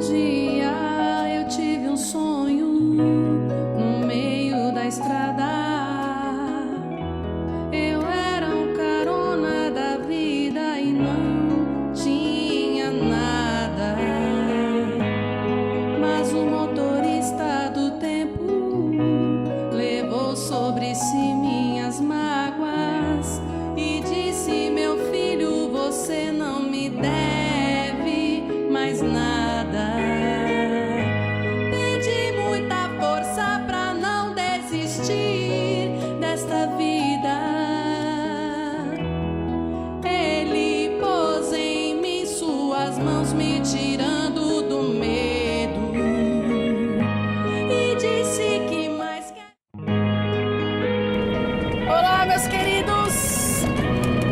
dia eu tive um sonho no meio da estrada. Eu era um carona da vida e não tinha nada. Mas o motorista do tempo levou sobre si minhas mágoas e disse: meu filho, você não me deve mais nada. Pedi muita força pra não desistir desta vida. Ele pôs em mim suas mãos, me tirando do medo, e disse que mais quer. Olá, meus queridos!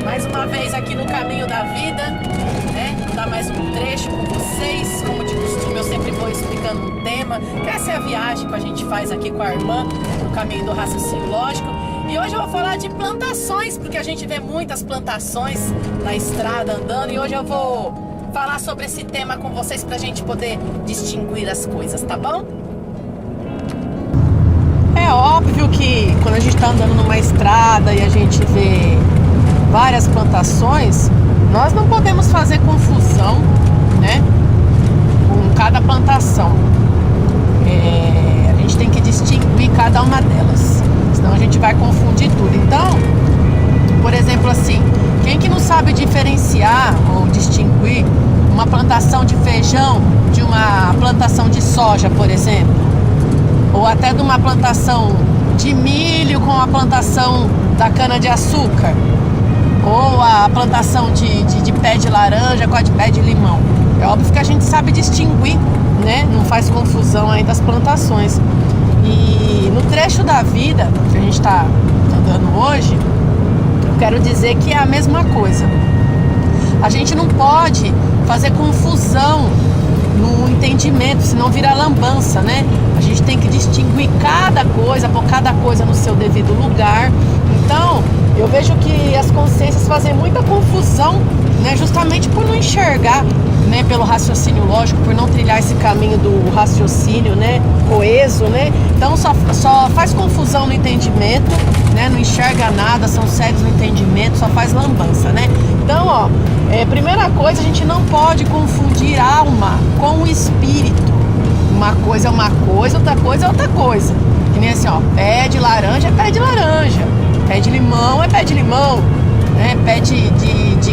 Mais uma vez aqui no Caminho da Vida, né? Vou dar mais um trecho com vocês. Como de costume, eu sempre vou explicando um tema, que essa é a viagem que a gente faz aqui com a irmã no Caminho do Raciocínio Lógico. E hoje eu vou falar de plantações, porque a gente vê muitas plantações na estrada andando, e hoje eu vou falar sobre esse tema com vocês pra gente poder distinguir as coisas, tá bom? É óbvio que quando a gente está andando numa estrada e a gente vê várias plantações, nós não podemos fazer confusão, né, com cada plantação. A gente tem que distinguir cada uma delas, senão a gente vai confundir tudo. Então, por exemplo, assim, quem que não sabe diferenciar ou distinguir uma plantação de feijão de uma plantação de soja, por exemplo? Ou até de uma plantação de milho com a plantação da cana-de-açúcar, ou a plantação de pé de laranja com a de pé de limão. É óbvio que a gente sabe distinguir, né? Não faz confusão aí das plantações. E no trecho da vida que a gente está andando hoje, eu quero dizer que é a mesma coisa. A gente não pode fazer confusão no entendimento, senão vira lambança, né? A gente tem que distinguir cada coisa, pôr cada coisa no seu devido lugar. Então, eu vejo que as consciências fazem muita confusão, né? Justamente por não enxergar, né? Pelo raciocínio lógico, por não trilhar esse caminho do raciocínio, né? Coeso, né? Então, só faz confusão no entendimento, né? Não enxerga nada, são cegos no entendimento, só faz lambança, né? Então, ó, primeira coisa, a gente não pode confundir alma com o espírito. Uma coisa é uma coisa, outra coisa é outra coisa. Que nem assim, ó, pé de laranja é pé de laranja, pé de limão é pé de limão, né? Pé de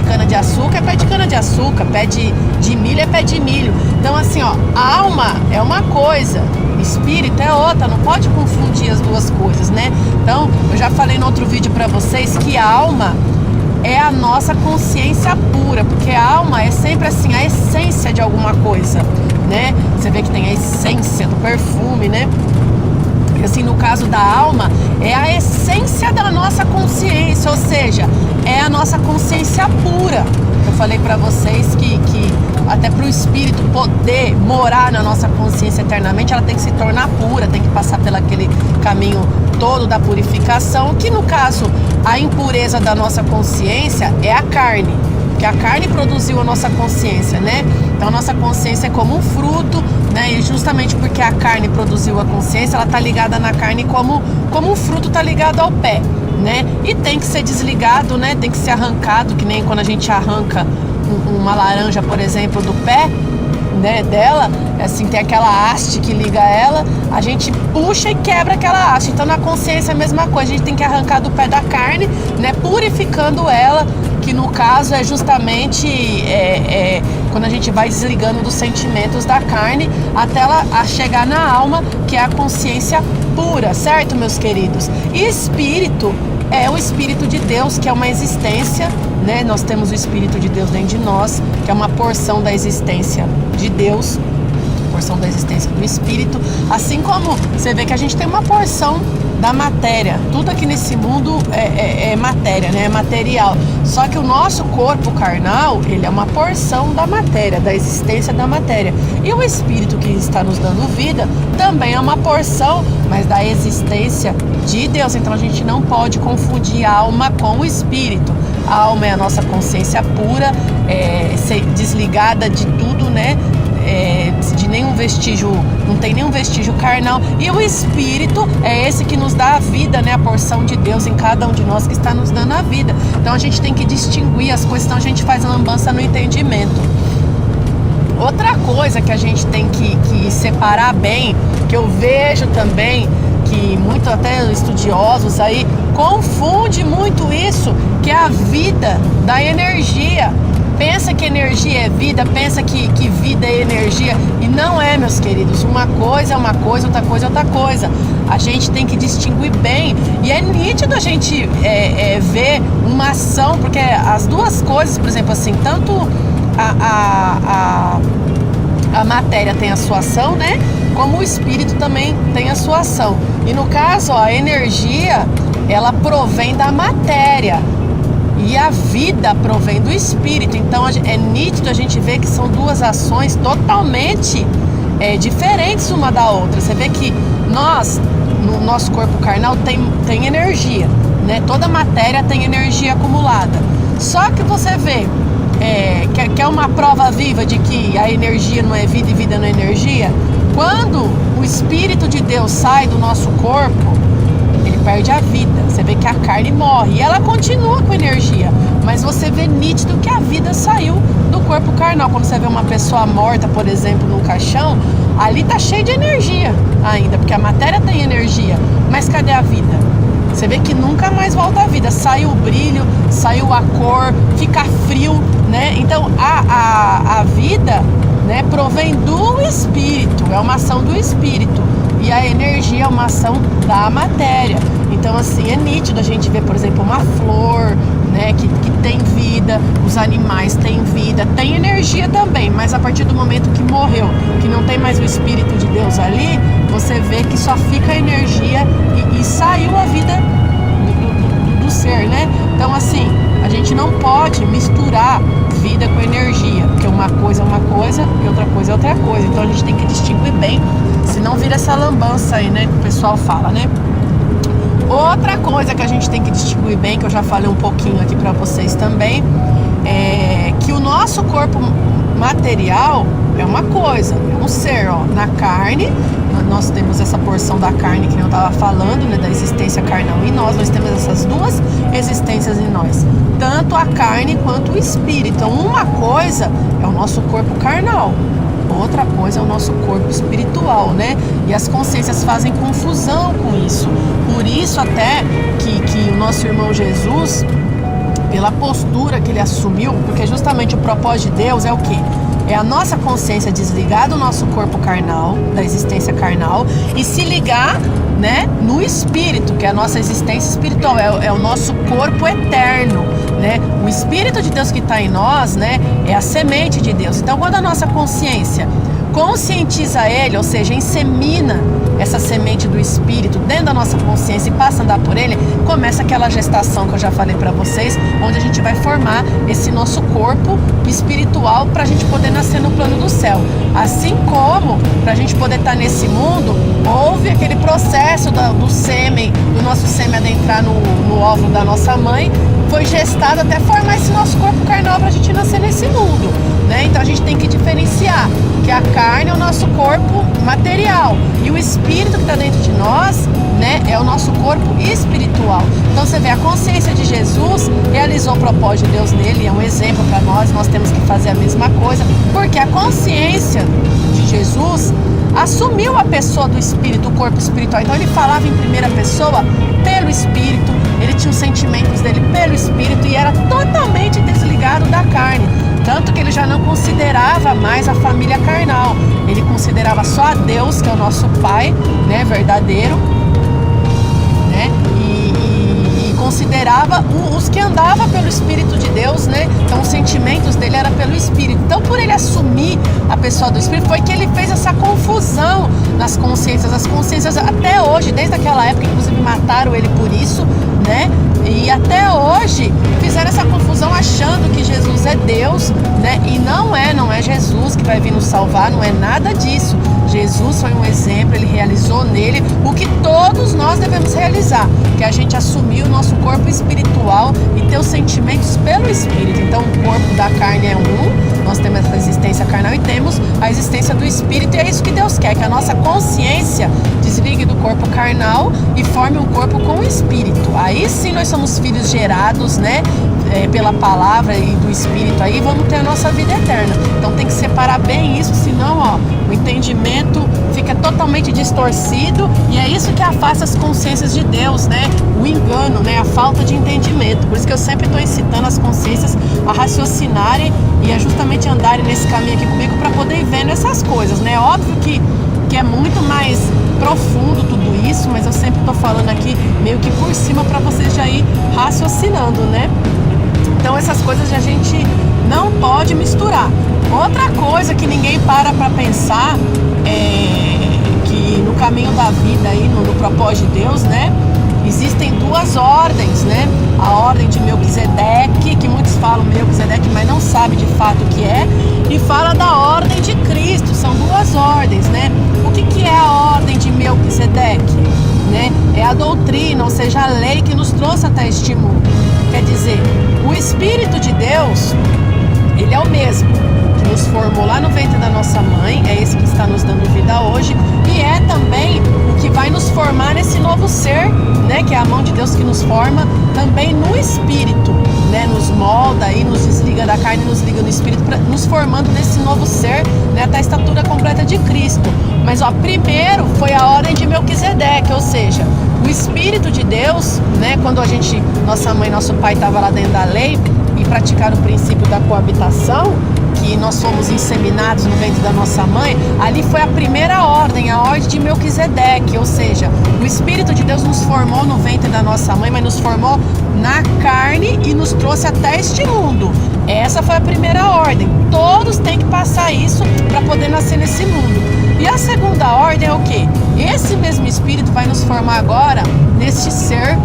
cana-de-açúcar é pé de cana-de-açúcar, pé de milho é pé de milho. Então, assim, ó, alma é uma coisa, espírito é outra, não pode confundir as duas coisas, né? Então, eu já falei no outro vídeo pra vocês que a alma é a nossa consciência pura, porque a alma é sempre assim, a essência de alguma coisa, né? Você vê que tem a essência do perfume, né? E assim, no caso da alma, é a essência da nossa consciência, ou seja, é a nossa consciência pura. Eu falei pra vocês que até pro espírito poder morar na nossa consciência eternamente, ela tem que se tornar pura, tem que passar pelo aquele caminho todo da purificação, que no caso, a impureza da nossa consciência é a carne, porque a carne produziu a nossa consciência, né? Então a nossa consciência é como um fruto, né? E justamente porque a carne produziu a consciência, ela tá ligada na carne como o fruto tá ligado ao pé, né? E tem que ser desligado, né? Tem que ser arrancado, que nem quando a gente arranca uma laranja, por exemplo, do pé, né, dela, assim, tem aquela haste que liga ela, a gente puxa e quebra aquela haste. Então na consciência é a mesma coisa, a gente tem que arrancar do pé da carne, né, purificando ela, que no caso é justamente quando a gente vai desligando dos sentimentos da carne até ela chegar na alma, que é a consciência pura, certo, meus queridos? E espírito é o Espírito de Deus, que é uma existência, né? Nós temos o Espírito de Deus dentro de nós, que é uma porção da existência de Deus, porção da existência do Espírito, assim como você vê que a gente tem uma porção da matéria. Tudo aqui nesse mundo é matéria, né? É material. Só que o nosso corpo carnal, ele é uma porção da matéria, da existência da matéria. E o Espírito que está nos dando vida também é uma porção, mas da existência de Deus. Então a gente não pode confundir a alma com o Espírito. A alma é a nossa consciência pura, desligada de tudo, né? de nenhum vestígio, não tem nenhum vestígio carnal. E o Espírito é esse que nos dá a vida, né? A porção de Deus em cada um de nós que está nos dando a vida. Então a gente tem que distinguir as coisas, senão a gente faz lambança no entendimento. Outra coisa que a gente tem que separar bem, que eu vejo também, que muito até estudiosos aí confunde muito isso, que é a vida da energia. Pensa que energia é vida, pensa que vida é energia, e não é, meus queridos. Uma coisa é uma coisa, outra coisa é outra coisa. A gente tem que distinguir bem, e é nítido a gente ver uma ação, porque as duas coisas, por exemplo, assim, tanto a matéria tem a sua ação, né? Como o espírito também tem a sua ação. E no caso, a energia, ela provém da matéria. E a vida provém do espírito. Então é nítido a gente ver que são duas ações totalmente diferentes uma da outra. Você vê que nós, no nosso corpo carnal, tem energia, né? Toda matéria tem energia acumulada. Só que você vê que é uma prova viva de que a energia não é vida e vida não é energia. Quando o Espírito de Deus sai do nosso corpo, ele perde a vida. Você vê que a carne morre e ela continua com energia, mas você vê nítido que a vida saiu do corpo carnal. Quando você vê uma pessoa morta, por exemplo, num caixão, ali tá cheio de energia ainda, porque a matéria tem energia, mas cadê a vida? Você vê que nunca mais volta a vida. Saiu o brilho, saiu a cor, fica frio, né? Então a vida, né, provém do espírito, é uma ação do espírito. E a energia é uma ação da matéria. Então, assim, é nítido a gente ver, por exemplo, uma flor, né, que tem vida, os animais têm vida, tem energia também, mas a partir do momento que morreu, que não tem mais o Espírito de Deus ali, você vê que só fica a energia e saiu a vida do ser, né? Então, assim, a gente não pode misturar vida com energia, porque uma coisa é uma coisa e outra coisa é outra coisa. Então a gente tem que distinguir bem, senão vira essa lambança aí, né, que o pessoal fala, né? Outra coisa que a gente tem que distinguir bem, que eu já falei um pouquinho aqui pra vocês também, é que o nosso corpo material é uma coisa, é um ser, ó, na carne. Nós temos essa porção da carne que eu estava falando, né, da existência carnal em nós temos essas duas existências em nós, tanto a carne quanto o espírito. Então uma coisa é o nosso corpo carnal, outra coisa é o nosso corpo espiritual, né? E as consciências fazem confusão com isso. Por isso até que o nosso irmão Jesus, pela postura que ele assumiu, porque justamente o propósito de Deus é o quê? É a nossa consciência desligar do nosso corpo carnal, da existência carnal, e se ligar, né, no espírito, que é a nossa existência espiritual, é o nosso corpo eterno, né? O Espírito de Deus que está em nós, né, é a semente de Deus. Então, quando a nossa consciência conscientiza ele, ou seja, insemina essa semente do Espírito dentro da nossa consciência e passa a andar por ele, começa aquela gestação que eu já falei para vocês, onde a gente vai formar esse nosso corpo espiritual para a gente poder nascer no plano do céu. Assim como, para a gente poder estar nesse mundo, houve aquele processo do sêmen, do nosso sêmen adentrar no óvulo da nossa mãe, foi gestado até formar esse nosso corpo carnal para a gente nascer nesse mundo, né? Então a gente tem que diferenciar que a carne é o nosso corpo material e o espírito que está dentro de nós, né, é o nosso corpo espiritual. Então você vê, a consciência de Jesus realizou o propósito de Deus nele, é um exemplo para nós temos que fazer a mesma coisa, porque a consciência de Jesus assumiu a pessoa do espírito, o corpo espiritual. Então ele falava em primeira pessoa pelo espírito, ele tinha os sentimentos dele pelo espírito e era totalmente desligado da carne. Tanto que ele já não considerava mais a família carnal, ele considerava só a Deus, que é o nosso Pai, né, verdadeiro, né, e considerava os que andavam pelo Espírito de Deus, né. Então os sentimentos dele eram pelo Espírito. Então, por ele assumir a pessoa do Espírito, foi que ele fez essa confusão nas consciências. As consciências até hoje, desde aquela época, inclusive mataram ele por isso, né, e até hoje fizeram essa confusão achando que Jesus é Deus, né? E não é Jesus que vai vir nos salvar, não é nada disso. Jesus foi um exemplo, ele realizou nele o que todos nós devemos realizar, que é a gente assumir o nosso corpo espiritual e ter os sentimentos pelo Espírito. Então o corpo da carne é um, nós temos essa existência carnal e temos a existência do Espírito, e é isso que Deus quer, que a nossa consciência desligue do corpo carnal e forme um corpo com o Espírito. Aí sim nós somos filhos gerados, né, pela palavra e do Espírito, aí vamos ter a nossa vida eterna. Então tem que separar bem isso, senão o entendimento fica totalmente distorcido, e é isso que afasta as consciências de Deus, né? O engano, né? A falta de entendimento. Por isso que eu sempre estou incitando as consciências a raciocinarem e a justamente andarem nesse caminho aqui comigo para poder ir vendo essas coisas, né? Óbvio que é muito mais profundo tudo isso, mas eu sempre estou falando aqui meio que por cima para vocês já ir raciocinando, né? Então essas coisas a gente não pode misturar. Outra coisa que ninguém para pensar é que no caminho da vida aí, no propósito de Deus, né, existem duas ordens, né? A ordem de Melquisedeque, que muitos falam Melquisedeque, mas não sabe de fato o que é, e fala da ordem de Cristo. São duas ordens, né? O que é a ordem de Melquisedeque? Né? É a doutrina, ou seja, a lei que nos trouxe até este mundo. Quer dizer, o Espírito de Deus, ele é o mesmo que nos formou lá no ventre da nossa mãe, é esse que está nos dando vida hoje, e é também o que vai nos formar nesse novo ser, né, que é a mão de Deus que nos forma também no Espírito, né, nos molda e nos desliga da carne, nos liga no Espírito, nos formando nesse novo ser, né, até a estatura completa de Cristo. Mas primeiro foi a ordem de Melquisedeque, ou seja, o Espírito de Deus, né, quando nossa mãe e nosso pai estavam lá dentro da lei e praticaram o princípio da coabitação, que nós fomos inseminados no ventre da nossa mãe, ali foi a primeira ordem, a ordem de Melquisedeque, ou seja, o Espírito de Deus nos formou no ventre da nossa mãe, mas nos formou na carne e nos trouxe até este mundo. Essa foi a primeira ordem. Todos têm que passar isso para poder nascer nesse mundo. E a segunda ordem é o quê? Esse mesmo Espírito vai nos formar agora neste ser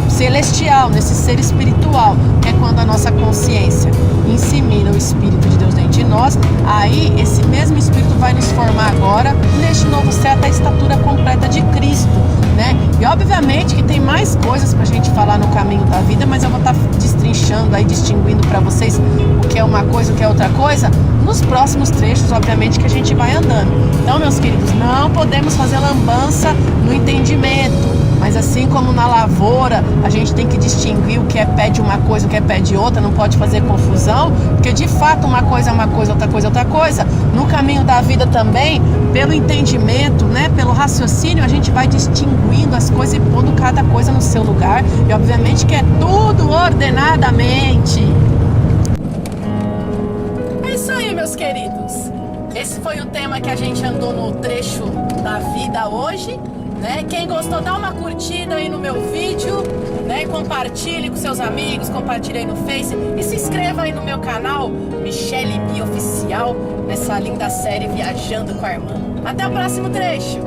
celestial, nesse ser espiritual, que é quando a nossa consciência insemina o Espírito de Deus dentro de nós. Aí esse mesmo Espírito vai nos formar agora neste novo ser até a estatura completa de Cristo, né? E obviamente que tem mais coisas pra gente falar no caminho da vida, mas eu vou estar destrinchando aí, distinguindo para vocês o que é uma coisa, o que é outra coisa, nos próximos trechos, obviamente, que a gente vai andando. Então, meus queridos, não podemos fazer lambança no entendimento, mas assim como na lavoura, a gente tem que distinguir o que é pé de uma coisa, o que é pé de outra, não pode fazer confusão, porque de fato uma coisa é uma coisa, outra coisa é outra coisa. No caminho da vida também, pelo entendimento, né, pelo raciocínio, a gente vai distinguindo as coisas e pondo cada coisa no seu lugar, e obviamente que é tudo ordenadamente. É isso aí, meus queridos. Esse foi o tema que a gente andou no trecho da vida hoje, né? Quem gostou, dá uma curtida aí no meu vídeo, né? Compartilhe com seus amigos, compartilhe aí no Face e se inscreva aí no meu canal Michele Bi Oficial, nessa linda série Viajando com a Irmã. Até o próximo trecho!